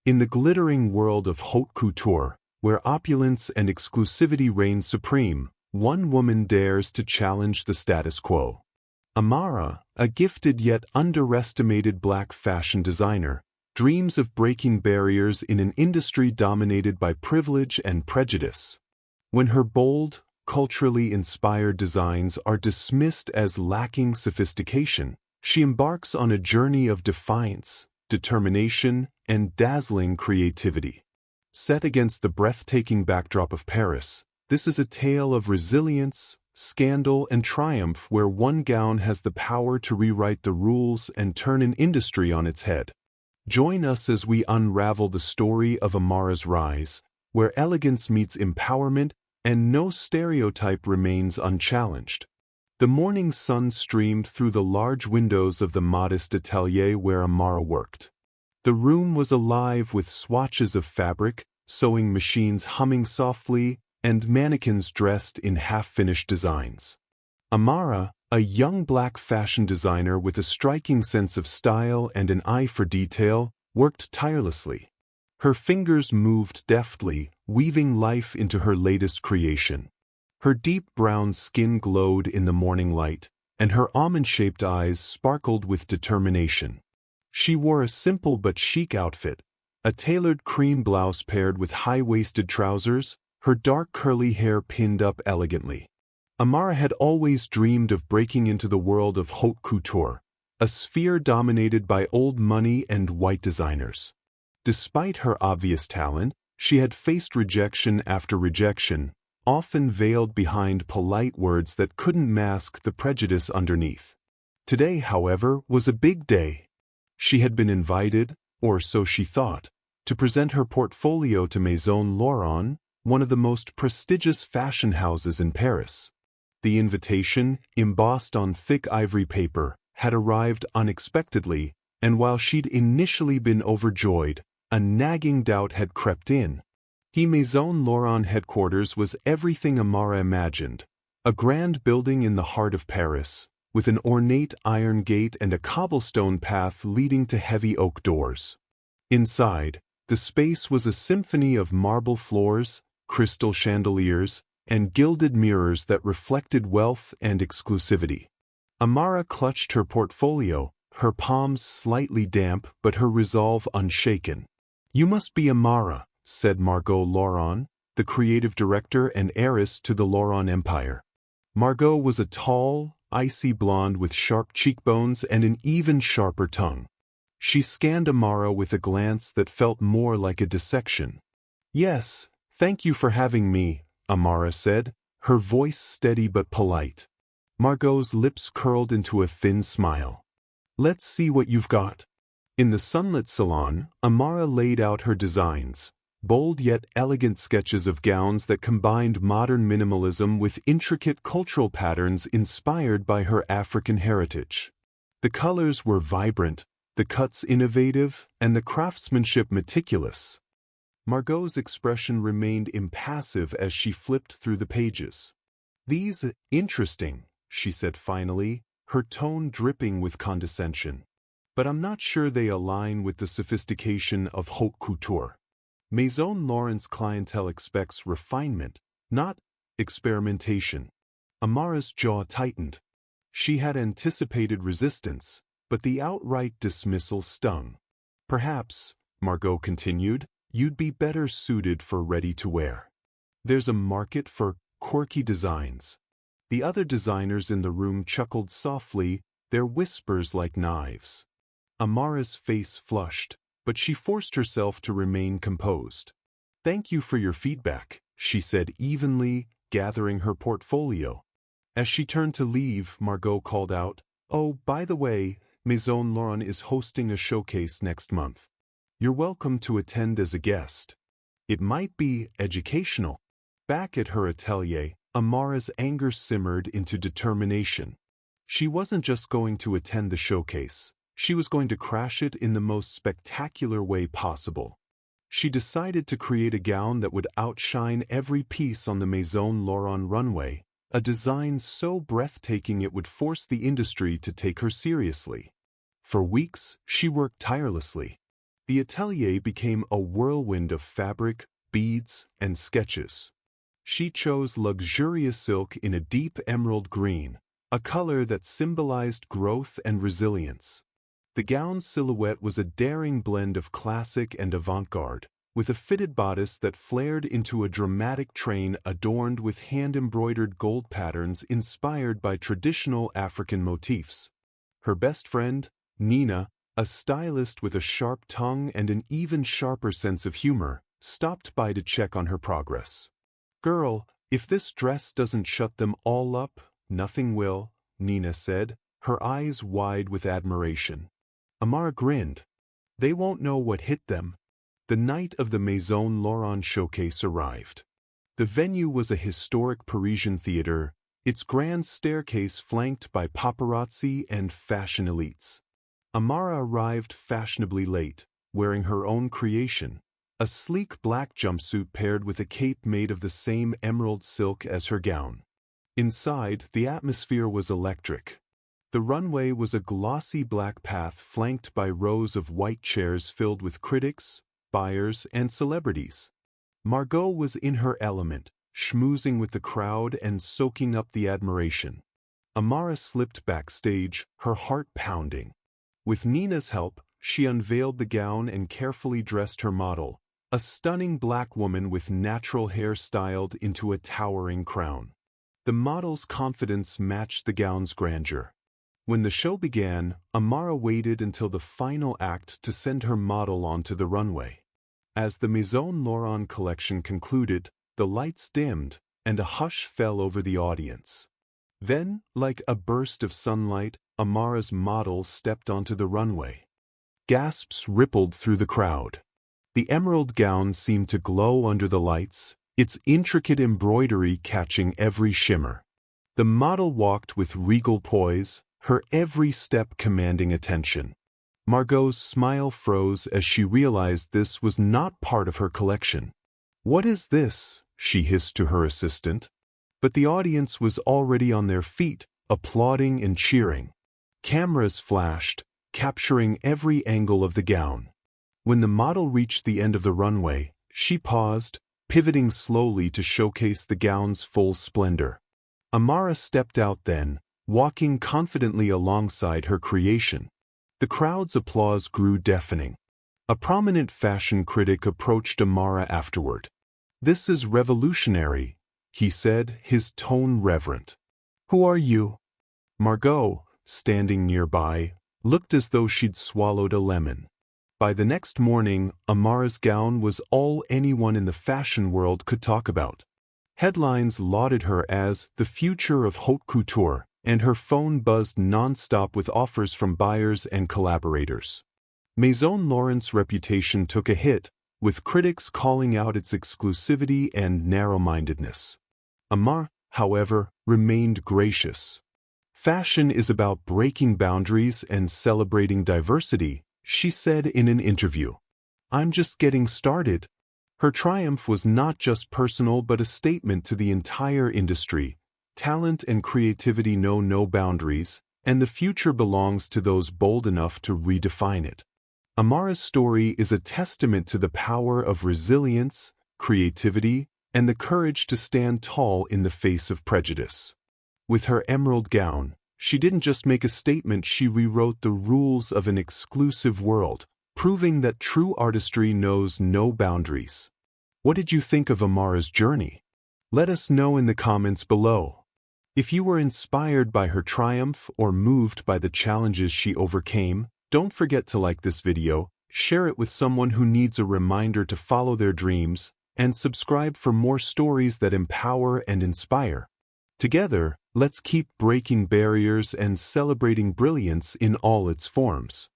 In the glittering world of haute couture, where opulence and exclusivity reign supreme, one woman dares to challenge the status quo. Amara, a gifted yet underestimated black fashion designer, dreams of breaking barriers in an industry dominated by privilege and prejudice. When her bold, culturally inspired designs are dismissed as lacking sophistication, she embarks on a journey of defiance, determination, and dazzling creativity. Set against the breathtaking backdrop of Paris, this is a tale of resilience, scandal, and triumph where one gown has the power to rewrite the rules and turn an industry on its head. Join us as we unravel the story of Amara's rise, where elegance meets empowerment and no stereotype remains unchallenged. The morning sun streamed through the large windows of the modest atelier where Amara worked. The room was alive with swatches of fabric, sewing machines humming softly, and mannequins dressed in half-finished designs. Amara, a young black fashion designer with a striking sense of style and an eye for detail, worked tirelessly. Her fingers moved deftly, weaving life into her latest creation. Her deep brown skin glowed in the morning light, and her almond-shaped eyes sparkled with determination. She wore a simple but chic outfit, a tailored cream blouse paired with high-waisted trousers, her dark curly hair pinned up elegantly. Amara had always dreamed of breaking into the world of haute couture, a sphere dominated by old money and white designers. Despite her obvious talent, she had faced rejection after rejection, often veiled behind polite words that couldn't mask the prejudice underneath. Today, however, was a big day. She had been invited, or so she thought, to present her portfolio to Maison Laurent, one of the most prestigious fashion houses in Paris. The invitation, embossed on thick ivory paper, had arrived unexpectedly, and while she'd initially been overjoyed, a nagging doubt had crept in. The Maison Laurent headquarters was everything Amara imagined, a grand building in the heart of Paris, with an ornate iron gate and a cobblestone path leading to heavy oak doors. Inside, the space was a symphony of marble floors, crystal chandeliers, and gilded mirrors that reflected wealth and exclusivity. Amara clutched her portfolio, her palms slightly damp but her resolve unshaken. "You must be Amara," said Margot Laurent, the creative director and heiress to the Laurent empire. Margot was a tall, icy blonde with sharp cheekbones and an even sharper tongue. She scanned Amara with a glance that felt more like a dissection. "Yes, thank you for having me," Amara said, her voice steady but polite. Margot's lips curled into a thin smile. "Let's see what you've got." In the sunlit salon, Amara laid out her designs, bold yet elegant sketches of gowns that combined modern minimalism with intricate cultural patterns inspired by her African heritage. The colors were vibrant, the cuts innovative, and the craftsmanship meticulous. Margot's expression remained impassive as she flipped through the pages. "These interesting," she said finally, her tone dripping with condescension. "But I'm not sure they align with the sophistication of haute couture. Maison Laurent's clientele expects refinement, not experimentation." Amara's jaw tightened. She had anticipated resistance, but the outright dismissal stung. "Perhaps," Margot continued, "you'd be better suited for ready-to-wear. There's a market for quirky designs." The other designers in the room chuckled softly, their whispers like knives. Amara's face flushed, but she forced herself to remain composed. "Thank you for your feedback," she said evenly, gathering her portfolio. As she turned to leave, Margot called out, "Oh, by the way, Maison Laurent is hosting a showcase next month. You're welcome to attend as a guest. It might be educational." Back at her atelier, Amara's anger simmered into determination. She wasn't just going to attend the showcase. She was going to crash it in the most spectacular way possible. She decided to create a gown that would outshine every piece on the Maison Laurent runway, a design so breathtaking it would force the industry to take her seriously. For weeks, she worked tirelessly. The atelier became a whirlwind of fabric, beads, and sketches. She chose luxurious silk in a deep emerald green, a color that symbolized growth and resilience. The gown's silhouette was a daring blend of classic and avant-garde, with a fitted bodice that flared into a dramatic train adorned with hand-embroidered gold patterns inspired by traditional African motifs. Her best friend, Nina, a stylist with a sharp tongue and an even sharper sense of humor, stopped by to check on her progress. "Girl, if this dress doesn't shut them all up, nothing will," Nina said, her eyes wide with admiration. Amara grinned. "They won't know what hit them." The night of the Maison Laurent showcase arrived. The venue was a historic Parisian theater, its grand staircase flanked by paparazzi and fashion elites. Amara arrived fashionably late, wearing her own creation, a sleek black jumpsuit paired with a cape made of the same emerald silk as her gown. Inside, the atmosphere was electric. The runway was a glossy black path flanked by rows of white chairs filled with critics, buyers, and celebrities. Margot was in her element, schmoozing with the crowd and soaking up the admiration. Amara slipped backstage, her heart pounding. With Nina's help, she unveiled the gown and carefully dressed her model, a stunning black woman with natural hair styled into a towering crown. The model's confidence matched the gown's grandeur. When the show began, Amara waited until the final act to send her model onto the runway. As the Maison Laurent collection concluded, the lights dimmed, and a hush fell over the audience. Then, like a burst of sunlight, Amara's model stepped onto the runway. Gasps rippled through the crowd. The emerald gown seemed to glow under the lights, its intricate embroidery catching every shimmer. The model walked with regal poise, her every step commanding attention. Margot's smile froze as she realized this was not part of her collection. "What is this?" she hissed to her assistant. But the audience was already on their feet, applauding and cheering. Cameras flashed, capturing every angle of the gown. When the model reached the end of the runway, she paused, pivoting slowly to showcase the gown's full splendor. Amara stepped out then, walking confidently alongside her creation. The crowd's applause grew deafening. A prominent fashion critic approached Amara afterward. "This is revolutionary," he said, his tone reverent. "Who are you?" Margot, standing nearby, looked as though she'd swallowed a lemon. By the next morning, Amara's gown was all anyone in the fashion world could talk about. Headlines lauded her as the future of haute couture, and her phone buzzed non-stop with offers from buyers and collaborators. Maison Laurent's reputation took a hit, with critics calling out its exclusivity and narrow-mindedness. Amara, however, remained gracious. "Fashion is about breaking boundaries and celebrating diversity," she said in an interview. "I'm just getting started." Her triumph was not just personal but a statement to the entire industry. Talent and creativity know no boundaries, and the future belongs to those bold enough to redefine it. Amara's story is a testament to the power of resilience, creativity, and the courage to stand tall in the face of prejudice. With her emerald gown, she didn't just make a statement, she rewrote the rules of an exclusive world, proving that true artistry knows no boundaries. What did you think of Amara's journey? Let us know in the comments below. If you were inspired by her triumph or moved by the challenges she overcame, don't forget to like this video, share it with someone who needs a reminder to follow their dreams, and subscribe for more stories that empower and inspire. Together, let's keep breaking barriers and celebrating brilliance in all its forms.